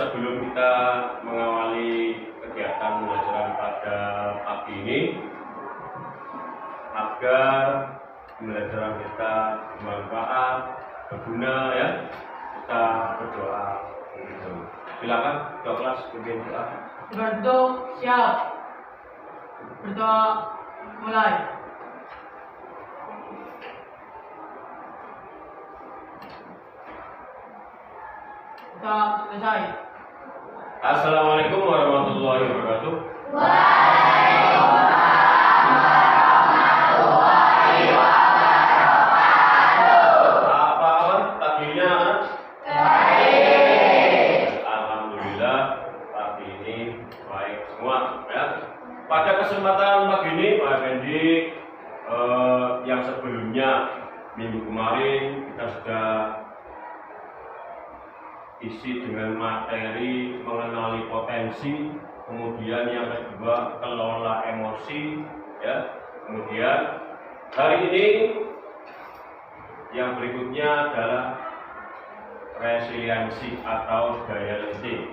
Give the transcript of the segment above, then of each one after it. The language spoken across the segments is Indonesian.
sebelum kita mengawali kegiatan pembelajaran pada pagi ini, agar pembelajaran kita bermanfaat, berguna ya, kita berdoa. Silakan ketua kelas pimpin doa. Berbentuk siap. Berdoa mulai. Kita selesai. Assalamualaikum warahmatullahi wabarakatuh. Apa kabar paginya? Baik. Alhamdulillah pagi ini baik semua ya. Pada kesempatan pagi ini Pak Effendi, yang sebelumnya minggu kemarin kita sudah isi dengan materi mengenali potensi, kemudian yang kedua kelola emosi ya. Kemudian hari ini yang berikutnya adalah resiliensi atau daya lenting,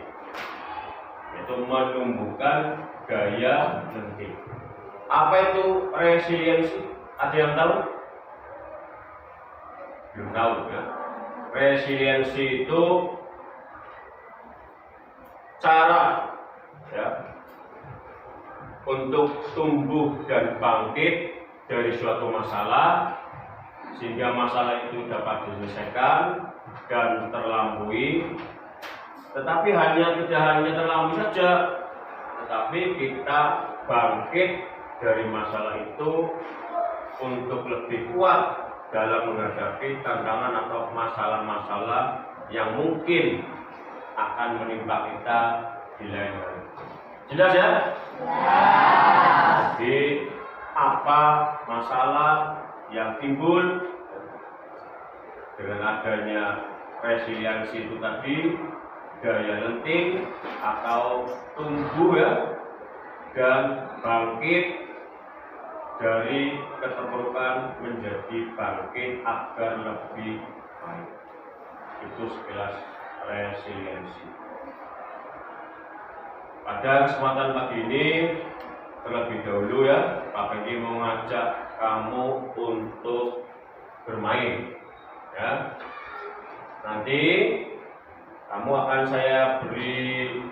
yaitu menumbuhkan daya lenting. Apa itu resiliensi? Ada yang tahu? Belum tahu ya. Resiliensi itu cara ya untuk tumbuh dan bangkit dari suatu masalah sehingga masalah itu dapat diselesaikan dan terlampaui, tetapi tidak hanya terlampaui saja, tetapi kita bangkit dari masalah itu untuk lebih kuat dalam menghadapi tantangan atau masalah-masalah yang mungkin akan menimpa kita di lain hari. Jelas ya? Jadi apa masalah yang timbul dengan adanya resiliensi itu tadi, daya lenting atau tumbuh ya dan bangkit dari keterpurukan menjadi bangkit agar lebih baik. Itu sekilas resiliensi. Pada kesempatan pagi ini terlebih dahulu ya, Pak Pengki mau ngajak kamu untuk bermain ya. Nanti kamu akan saya beri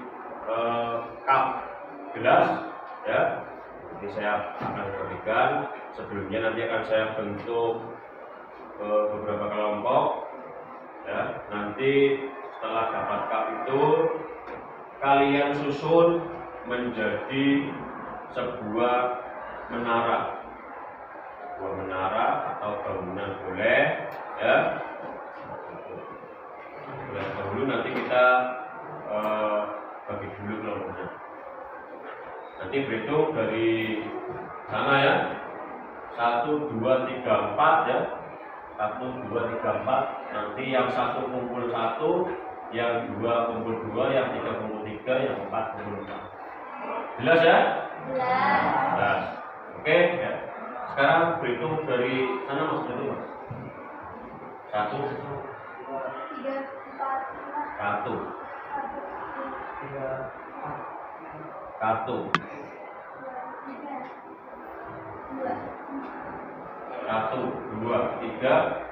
cup gelas ya. Nanti saya akan berikan. Sebelumnya nanti akan saya bentuk beberapa kelompok ya. Nanti setelah dapat cup itu kalian susun menjadi sebuah menara, atau bangunan boleh ya. Boleh dahulu, nanti kita bagi dulu kelompoknya. Nanti berhitung dari sana ya. 1, 2, 3, 4 ya. 1, 2, 3, 4. Nanti yang 1 kumpul 1, yang 2 kumpul 2, yang 3 kumpul 3, yang 4 kumpul 4. Jelas ya? Jelas. Oke ya. Sekarang berhitung dari sana Mas, berhitung Mas. 1, 1, 1, 2, 3,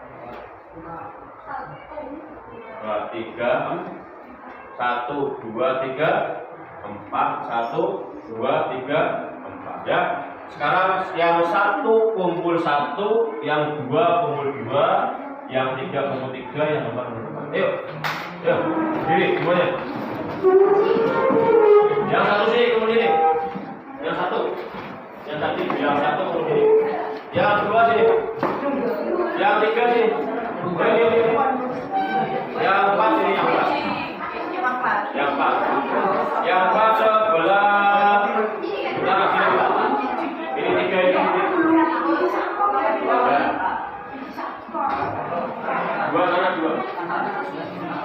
1, 2, 3, 4, 1, 2, 3, 4 ya. Sekarang yang 1 kumpul 1, yang 2 kumpul 2, yang 3 kumpul 3, yang 4 kumpul 4. Ayo, ya, diri semuanya. Yang 1 sini kumpul sini. Yang 1, yang tadi yang 1 kumpul sini. Yang 2 sini. Yang 3 sini. Yang 4 sini, yang 4. Yang 4. Yang 4 sebelah. Nah, sini Pak. Ini 3 ini. Ya. 2 sana 2.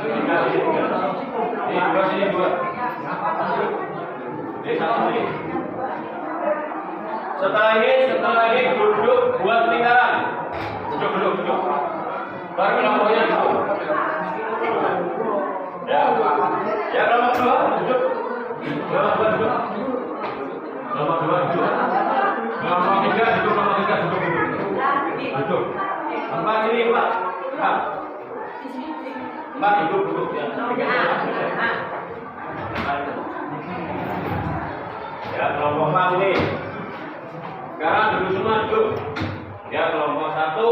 3 sini 3. Ini 2 sini 2. Ini 1 sini. Setelah ini duduk buat lingkaran. Duduk. Baru kelompoknya duduk. Ya kelompok Mbak sini Mbak. Mbak duduk ya. Ya kelompok Mbak sini. Sekarang duduk semua duduk. Ya kelompok 1,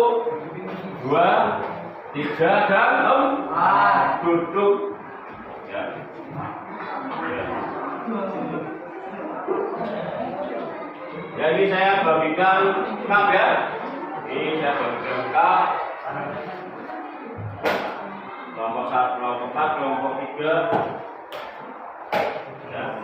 2, 3 dan 4 duduk. Ya. Ya ini saya bagikan cup ya. Ini saya bagikan cup. Kelompok 1, kelompok 4, kelompok 3. Ya.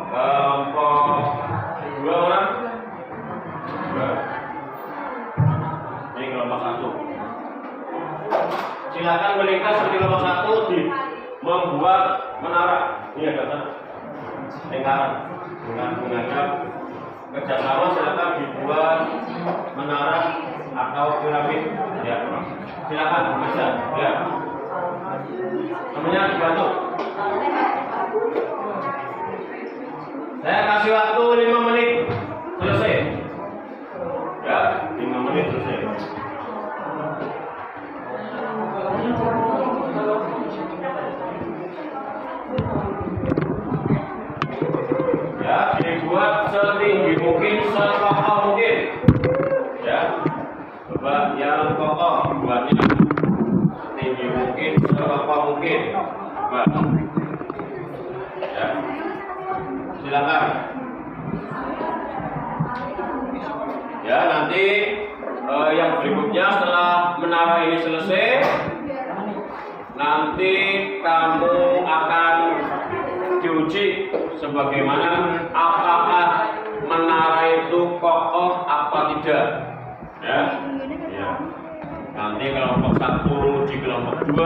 Kelompok 2 orang. 2. Ini kelompok 1. Silakan melingkar seperti kelompok 1 di membuat menara. Ini ada sana. Lingkaran dengan menghadap kerjasama silakan dibuat menara atau piramid. Ya. Silakan bisa. Ya. Namanya dibantu. Saya kasih waktu 5 menit selesai. Ya, 5 menit selesai. Ya, dibuat setinggi mungkin, sekokoh mungkin. Ya, coba yang kokoh dibuatnya setinggi mungkin, sekokoh mungkin. Coba. Ya, silakan. Ya, nanti yang berikutnya setelah menara ini selesai, nanti kamu akan diuji sebagaimana apakah menara itu kokoh apa tidak. Ya. Ya. Nanti kelompok 1 uji kelompok 2,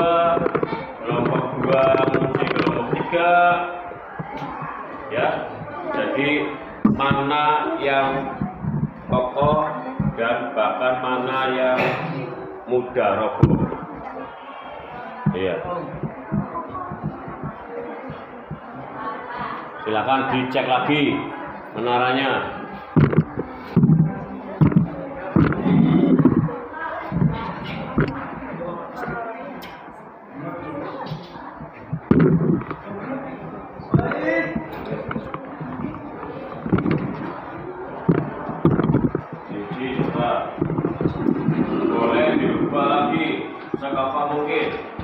kelompok 2 uji kelompok 3. Ya. Jadi mana yang kokoh dan bahkan mana yang mudah roboh. Iya. Silakan dicek lagi menaranya. Diuji coba. Boleh dirubah lagi segampang mungkin.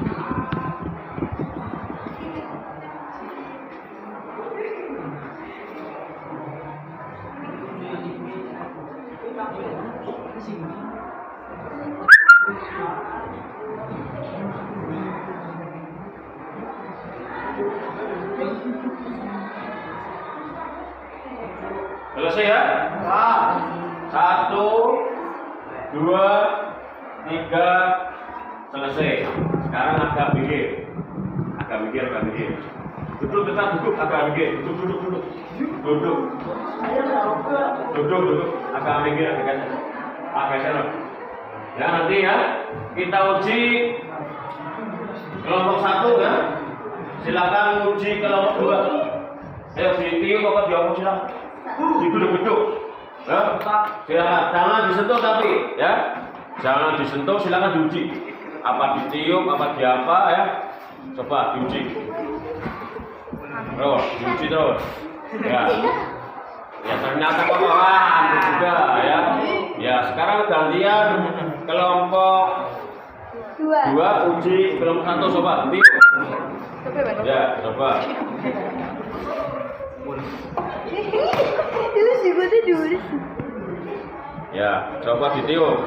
Selesai ya? 1, 2, 3, selesai. Sekarang agak mikir. Duduk, tetap duduk, agak mikir. Duduk. Agak mikir, agak sana. Ya nanti ya, kita uji kelompok 1 ya. Silakan uji kelompok 2. Ayo ditiup apa diomong silakan. Duduk. Ya. Silakan, jangan disentuh tapi ya. Jangan disentuh, silakan diuji. Apa ditiup, apa diapa ya. Coba diuji. Diuji terus. Ya. Ya ternyata kokohan juga ya. Ya sekarang gantian kelompok 2 uji kelompok 1 coba tiup. Ya coba. Ya coba ditiup.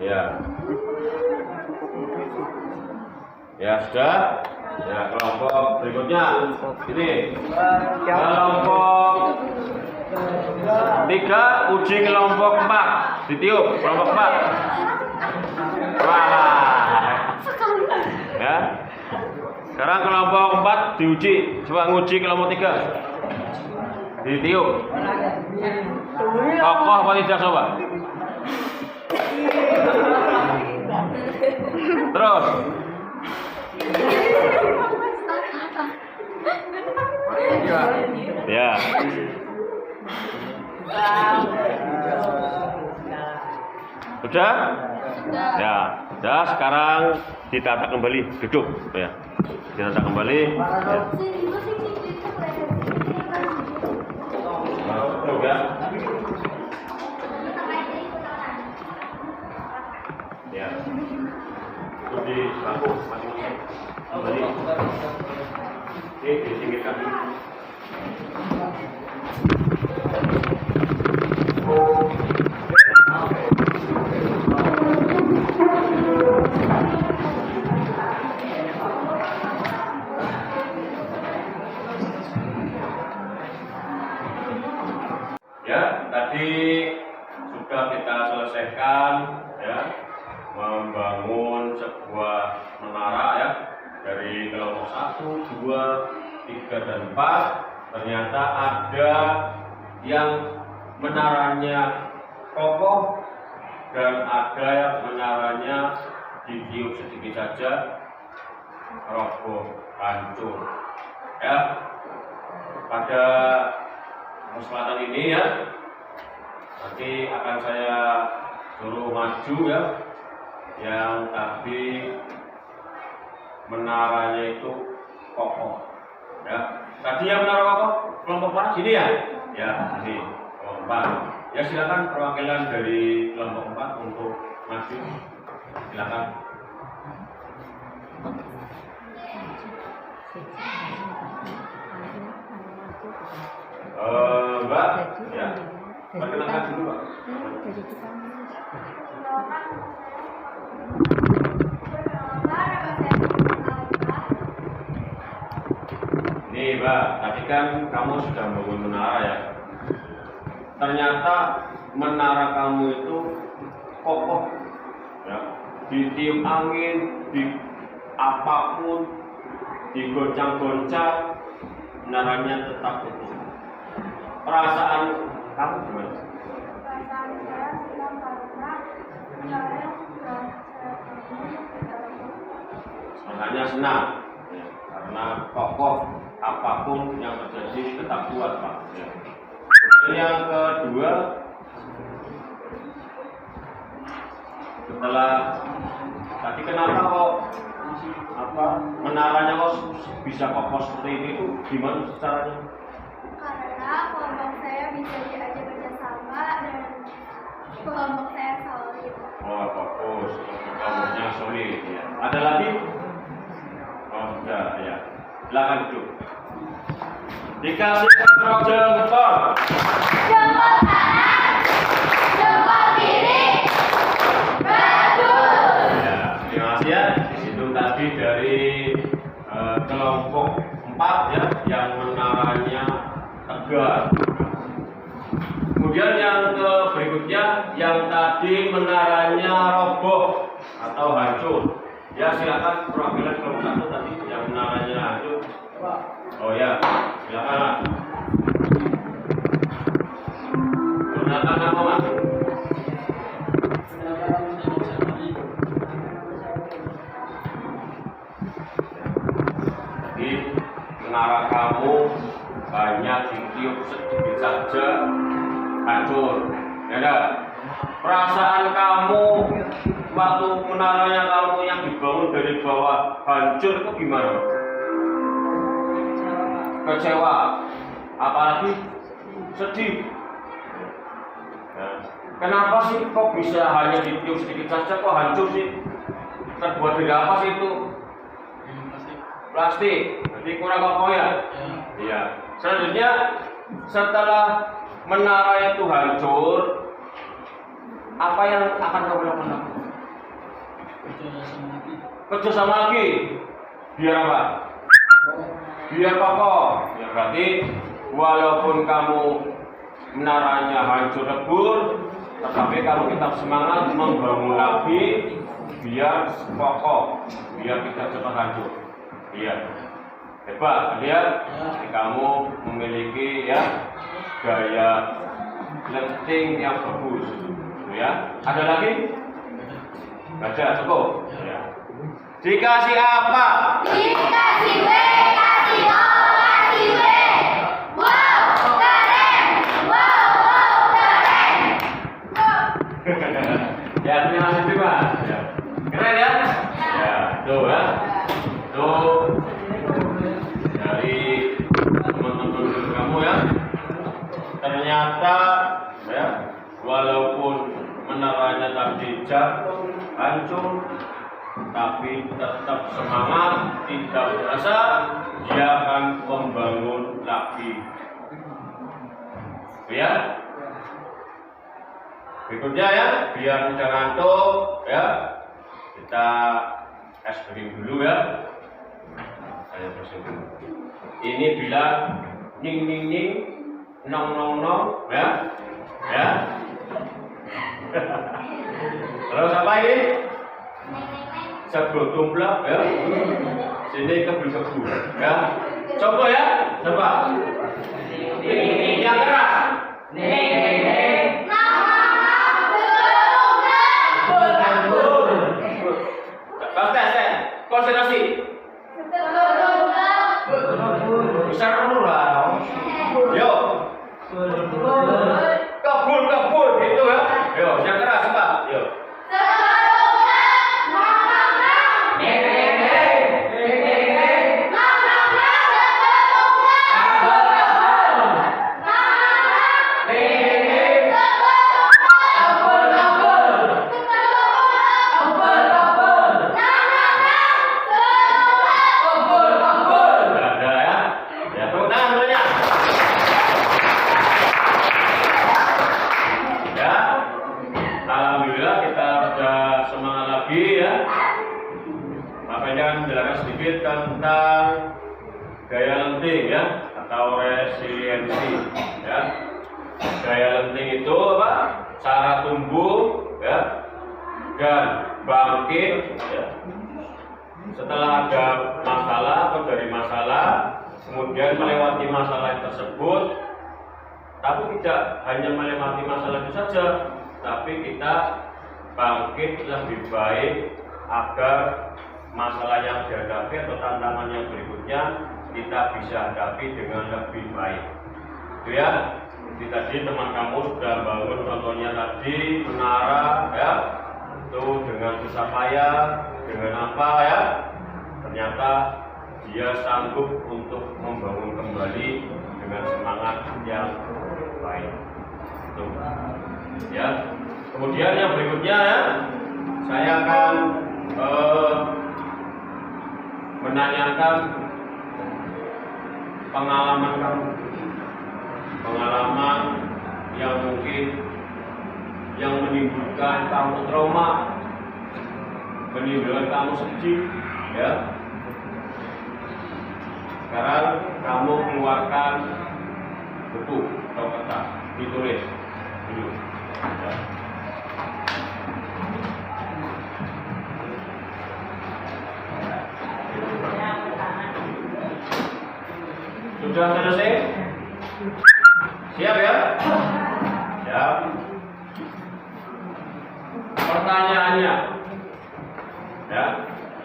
Ya. Ya sudah. Ya kelompok berikutnya ini kelompok 3 uji kelompok 4 ditiup kelompok 4. Wah. Ya. Sekarang kelompok 4 diuji, coba nguji kelompok 3 ditiup. Kokoh apa tidak coba? Terus. Sudah? Ya, sudah. Sekarang ditata kembali, duduk, ya. Ditata kembali. Ya. Duduk ya. Ya. Duduk di bangku masing-masing. Kembali. Oke, disingkirkan dulu. Ya, tadi sudah kita selesaikan ya membangun sebuah menara ya dari kelompok 1, 2, 3 dan 4. Ternyata ada yang menaranya kokoh dan ada yang menaranya ditiup sedikit saja roboh, hancur. Ya, pada kesempatan ini ya, nanti akan saya suruh maju ya, yang tadi menaranya itu kokoh. Ya, tadi yang menara kokoh kelompok mana? Sini ya? Ya, sini kelompok 4. Ya silakan perwakilan dari kelompok 4 untuk maju. Silakan. Mbak, ya, perkenalkan dulu Pak. Nih Mbak, tadi kan kamu sudah membangun menara ya. Ternyata menara kamu itu kokoh, ya. Ditiup angin, di apapun, digoncang-goncang, menaranya tetap kokoh. Perasaan kamu gimana? Perasaan saya senang karena menaranya sudah saya bangun. Makanya senang karena kokoh, apapun yang terjadi tetap kuat Pak. Kemudian yang kedua, setelah tadi kenapa kok menaranya kok bisa kokoh seperti ini itu gimana caranya? Karena kelompok saya bisa diajak kerjasama dan kelompok saya solid. Oh fokus, kelompoknya solid. Ya. Ada lagi? Oh sudah ya. Silakan duduk. Dikasih kontrol jempol. Jempol kanan, jempol kiri, bagus. Ya, terima kasih ya. Di situ tadi dari kelompok 4 ya, yang menaranya tegar. Kemudian yang berikutnya, yang tadi menaranya roboh atau hancur. Ya silakan perwakilan kelompok 1 tadi yang menaranya hancur. Oh ya, silakan Mas. Gunakan apa Mas? Jadi menara kamu banyak ditiup sedikit saja hancur. Ya enggak? Perasaan kamu waktu menaranya kamu yang dibangun dari bawah hancur itu gimana? Kecewa, apalagi sedih. Nah, kenapa sih kok bisa hanya ditiup sedikit saja kok hancur sih? Terbuat dari apa sih itu? Plastik. Jadi kurang kokoh ya? Iya. Selanjutnya setelah menara itu hancur, apa yang akan kamu lakukan? Kerja sama lagi. Biar apa? Biar kokoh. Ya berarti walaupun kamu menaranya hancur lebur, tetapi kamu tetap semangat membangun lagi biar kokoh, biar tidak cepat hancur. Iya. Hebat, lihat. Kamu memiliki ya gaya lifting yang bagus. Ya. Ada lagi? Baca cukup. Ya. Dikasih apa? Dikasih W, kasih O, kasih W. Wow, keren. Wow, wow, keren. Wow. Ya ternyata ya, walaupun menaranya tadi jatuh, hancur, tapi tetap semangat, tidak merasa dia akan membangun lagi. Ya, berikutnya ya, biar tidak ngantuk ya, kita es krim dulu ya. Saya bersihin dulu. Ini bilang ning ning ning, nong nong nong, ya, ya. Terus apa ini? Sebelum tumplak ya. Sini kebul-kebul ya. Coba ya, coba. Yang keras. Konsentrasi. Besar dulu lah. Yo. Kebul itu ya. Yo, yang keras apa? Yo. Sedikit tentang gaya lenting ya, atau resiliensi ya. Gaya lenting itu apa? Cara tumbuh ya dan bangkit ya. Setelah ada masalah atau dari masalah, kemudian melewati masalah tersebut, tapi tidak hanya melewati masalah itu saja, tapi kita bangkit lebih baik agar masalah yang dihadapi atau tantangan yang berikutnya kita bisa hadapi dengan lebih baik. Itu ya. Jadi tadi teman kamu sudah bangun contohnya tadi menara ya. Itu dengan susah payah, dengan apa ya? Ternyata dia sanggup untuk membangun kembali dengan semangat yang baik. Itu. Ya. Kemudian yang berikutnya ya, saya akan menanyakan pengalaman kamu, pengalaman yang mungkin yang menimbulkan kamu trauma, menimbulkan kamu sedih, ya. Sekarang kamu keluarkan buku atau kertas, ditulis dulu. Ya. Sudah selesai? Siap ya? Siap. Pertanyaannya, ya,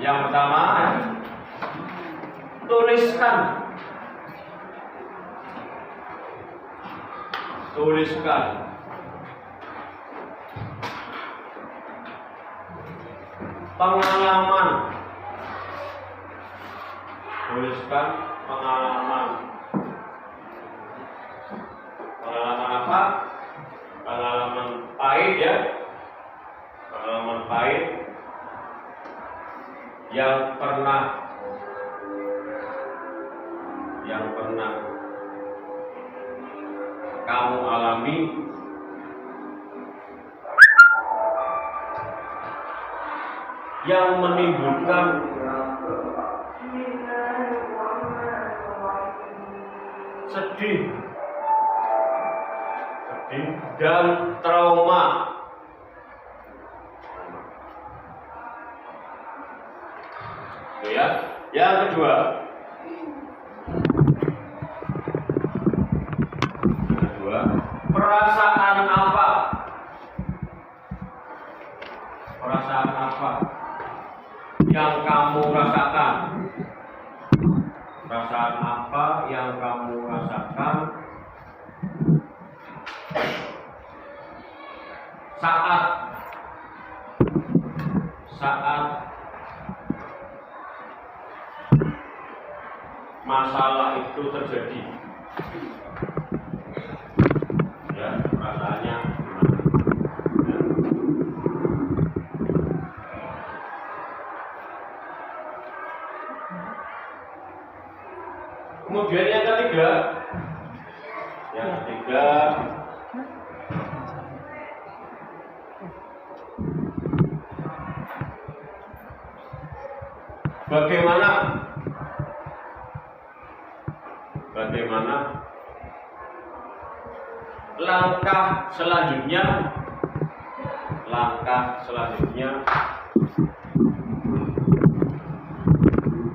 yang pertama, tuliskan pengalaman. Tuliskan pengalaman. Pengalaman apa? Pengalaman pahit ya. Pengalaman pahit yang pernah kamu alami yang menimbulkan sedih dan trauma. Itu ya. Yang kedua, perasaan apa? Perasaan apa yang kamu rasakan? Perasaan apa yang kamu rasakan saat masalah itu terjadi? Ya. Kemudian yang ketiga, bagaimana langkah selanjutnya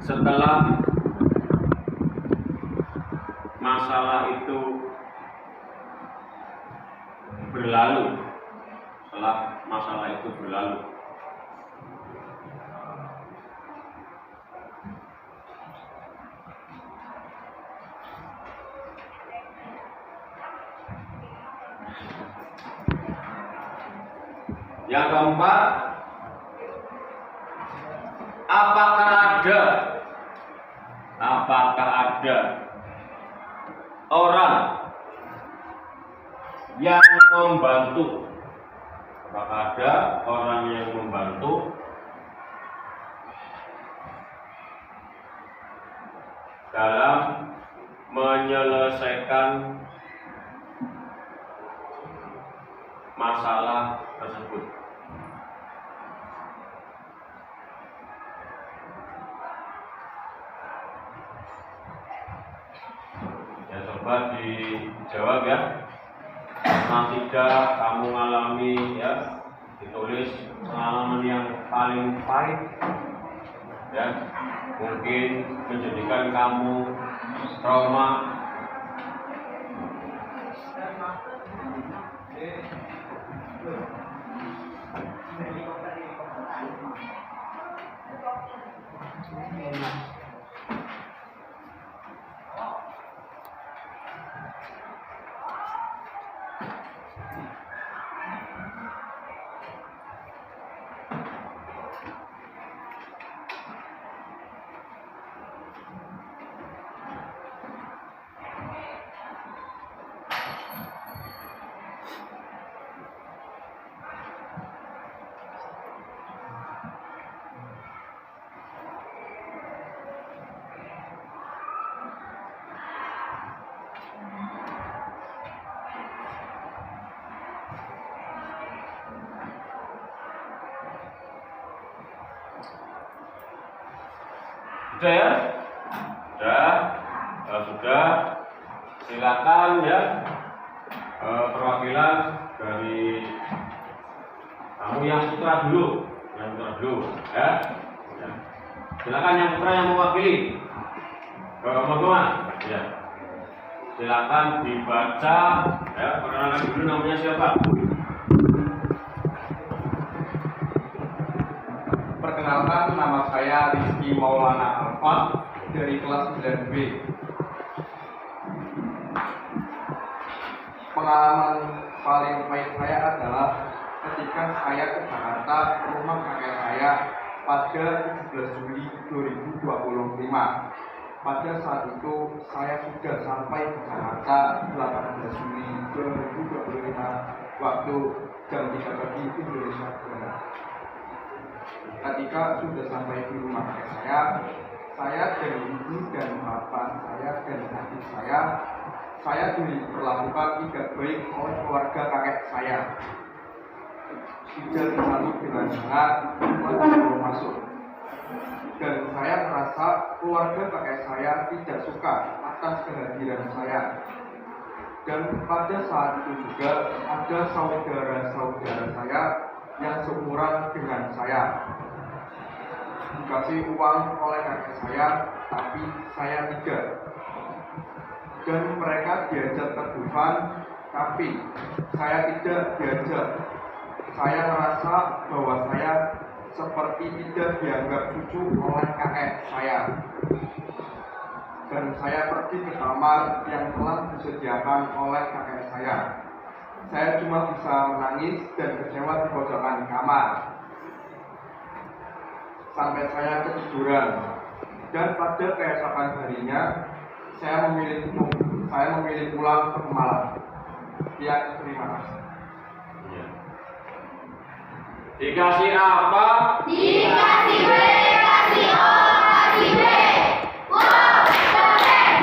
setelah masalah itu berlalu. Yang keempat, apakah ada orang yang membantu? Dalam menyelesaikan masalah tersebut? Ya, coba dijawab ya. Pernah tidak kamu alami ya, ditulis pengalaman yang paling pahit ya, mungkin menjadikan kamu trauma. Sudah ya? Sudah. Silakan ya, perwakilan dari kamu yang putra dulu ya. Silakan yang putra yang mewakili teman-teman ya. Silakan dibaca ya, perkenalan dulu, namanya siapa? Perkenalkan, nama saya Rizky Maulana Alfa dari kelas 9B. Pengalaman paling pahit saya adalah ketika saya ke Jakarta ke rumah kakek saya pada 17 Juli 2025. Pada saat itu saya sudah sampai ke Jakarta 18 Juli 2025 waktu jam 3 pagi Indonesia Barat. Ketika sudah sampai di rumah kakek saya dan ibu dan bapak saya dan adik saya diperlakukan tidak baik oleh keluarga kakek saya. Tidak disambut dengan hangat sebelum masuk. Dan saya merasa keluarga kakek saya tidak suka atas kehadiran saya. Dan pada saat itu juga ada saudara-saudara saya yang seumuran dengan saya. Dikasih uang oleh kakek saya, tapi saya tidak. Dan mereka diajak ke Dufan, tapi saya tidak diajak. Saya merasa bahwa saya seperti tidak dianggap cucu oleh kakek saya. Dan saya pergi ke kamar yang telah disediakan oleh kakek saya. Saya cuma bisa menangis dan kecewa di pojokan kamar sampai saya ketiduran. Dan pada keesokan harinya saya memilih pulang ke Pemalang. Ya, terima kasih. Ya. Dikasih apa? Dikasih B, kasih O, kasih B. Wow, keren.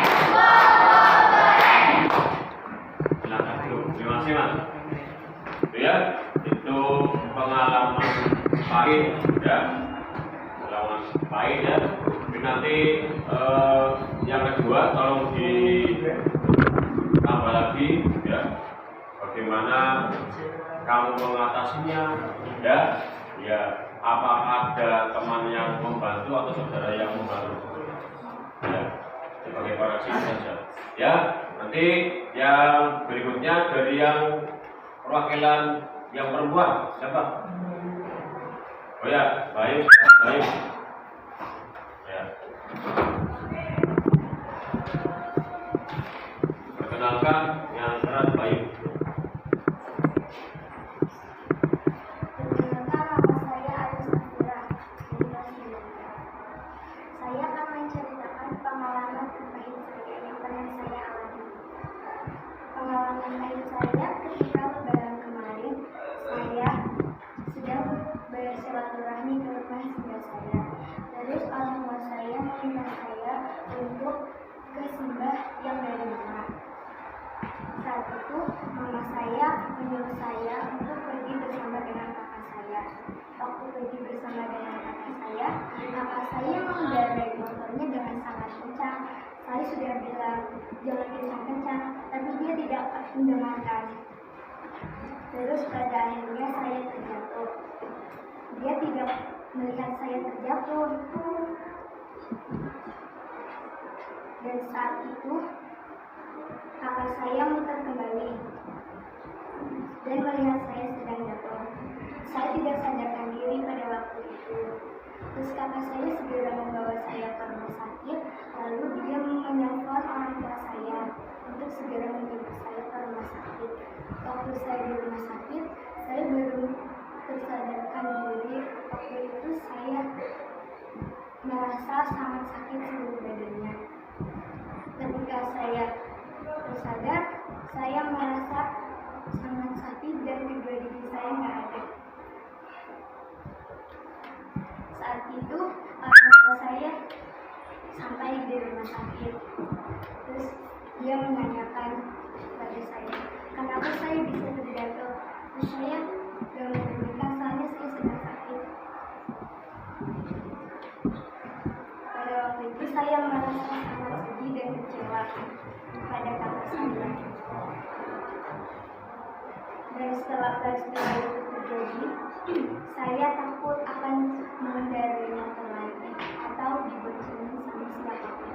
kedua tolong ditambah lagi ya, bagaimana kamu mengatasinya ya. Ya, apa ada teman yang membantu atau saudara yang membantu ya, sebagai koreksi saja ya. Nanti yang berikutnya dari yang perwakilan yang perempuan siapa? Oh ya, baik. Ya. Perkenalkan yang keras baik. Saya akan menceritakan pengalaman terpahit saya yang pernah saya alami. Pengalaman pahit saya ketika lebaran kemarin, saya sedang bersilaturahmi ke rumah saudara saya. Terus orang tua saya meminta saya untuk ke simbah yang dari rumah. Saat itu mama saya menyuruh saya untuk pergi bersama dengan kakak saya. Waktu pergi bersama dengan kakak saya mengendarai motornya dengan sangat kencang. Saya sudah bilang jangan kencang-kencang, tapi dia tidak mendengarkan. Terus pada akhirnya saya terjatuh. Dia tidak melihat saya terjatuh. Dan saat itu kakak saya muter kembali dan melihat saya sedang jatuh. Saya tidak sadarkan diri pada waktu itu. Terus kakak saya segera membawa saya ke rumah sakit, lalu dia menelpon orang tua saya untuk segera menjemput saya ke rumah sakit. Waktu saya di rumah sakit, saya baru tersadarkan diri. Waktu itu saya merasa sangat sakit seluruh badannya. Ketika saya tersadar, saya merasa sangat sakit dan kedua gigi saya nggak ada. Saat itu orang tua saya sampai di rumah sakit. Terus dia menanyakan kepada saya, kenapa saya bisa terjatuh? Terus saya gak memberikan, soalnya saya sedang sakit. Pada waktu itu saya merasa sangat sedih dan kecewa pada kakak saya. Dan setelah peristiwa itu terjadi, saya takut akan mengendarai motor lagi atau diboncengin sama siapapun.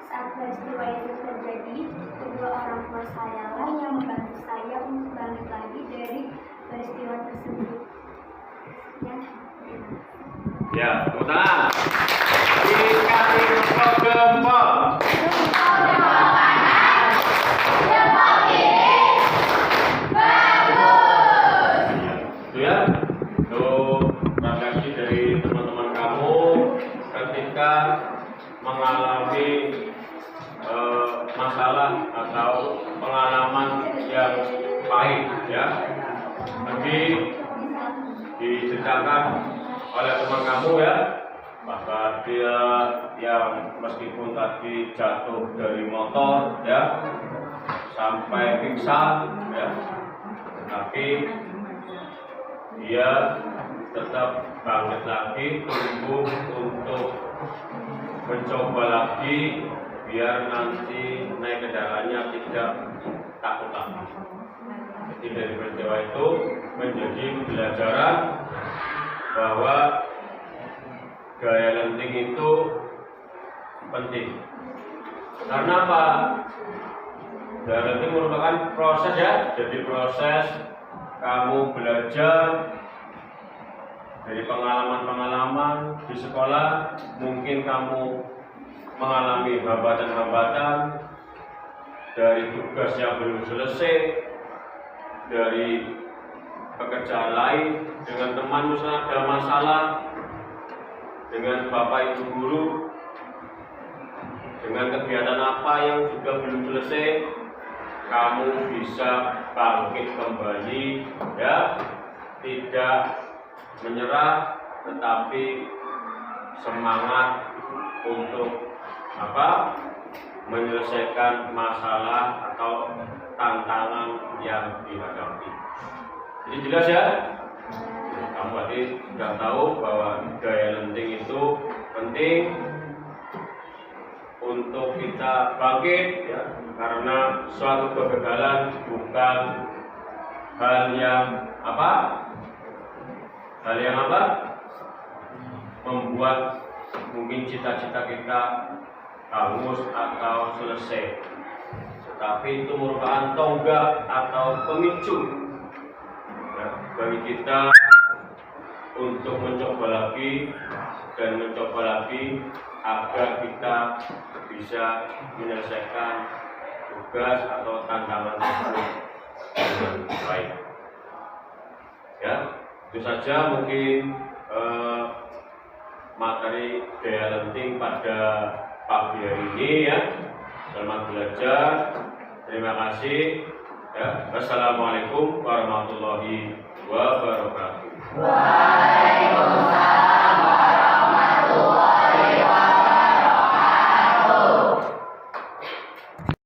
Saat peristiwa itu terjadi, kedua orang tua saya lah yang membantu saya untuk bangkit lagi dari peristiwa tersebut. Ya, tepuk tangan. Dikasih gempol. Itu ya, untuk refleksi dari teman-teman kamu ketika mengalami masalah atau pengalaman yang pahit ya. Nanti diceritakan oleh teman kamu ya, bahwa dia yang meskipun tadi jatuh dari motor ya sampai pingsan ya, tapi dia tetap bangkit lagi, tumbuh untuk mencoba lagi biar nanti naik kendaraannya tidak takut lagi. Jadi dari peristiwa itu menjadi pelajaran bahwa gaya lenting itu penting. Karena apa? Gaya lenting merupakan proses ya, jadi proses kamu belajar dari pengalaman-pengalaman di sekolah. Mungkin kamu mengalami hambatan-hambatan dari tugas yang belum selesai, dari pekerjaan lain, dengan teman misalnya ada masalah, dengan bapak ibu guru, dengan kegiatan apa yang juga belum selesai, kamu bisa bangkit kembali ya, tidak menyerah tetapi semangat untuk apa? Menyelesaikan masalah atau tantangan yang dihadapi. Jadi jelas ya, kamu berarti sudah tahu bahwa gaya lenting itu penting. penting untuk kita bangkit ya, karena suatu kegagalan bukan hal yang membuat mungkin cita-cita kita hangus atau selesai, tetapi itu merupakan tonggak atau pemicu ya, bagi kita untuk mencoba lagi dan mencoba lagi agar kita bisa menyelesaikan tugas atau tantangan tersebut dengan baik. Ya, itu saja mungkin materi daya lenting pada pagi hari ini ya. Selamat belajar. Terima kasih. Ya. Wassalamualaikum warahmatullahi wabarakatuh. Waalaikumsalam.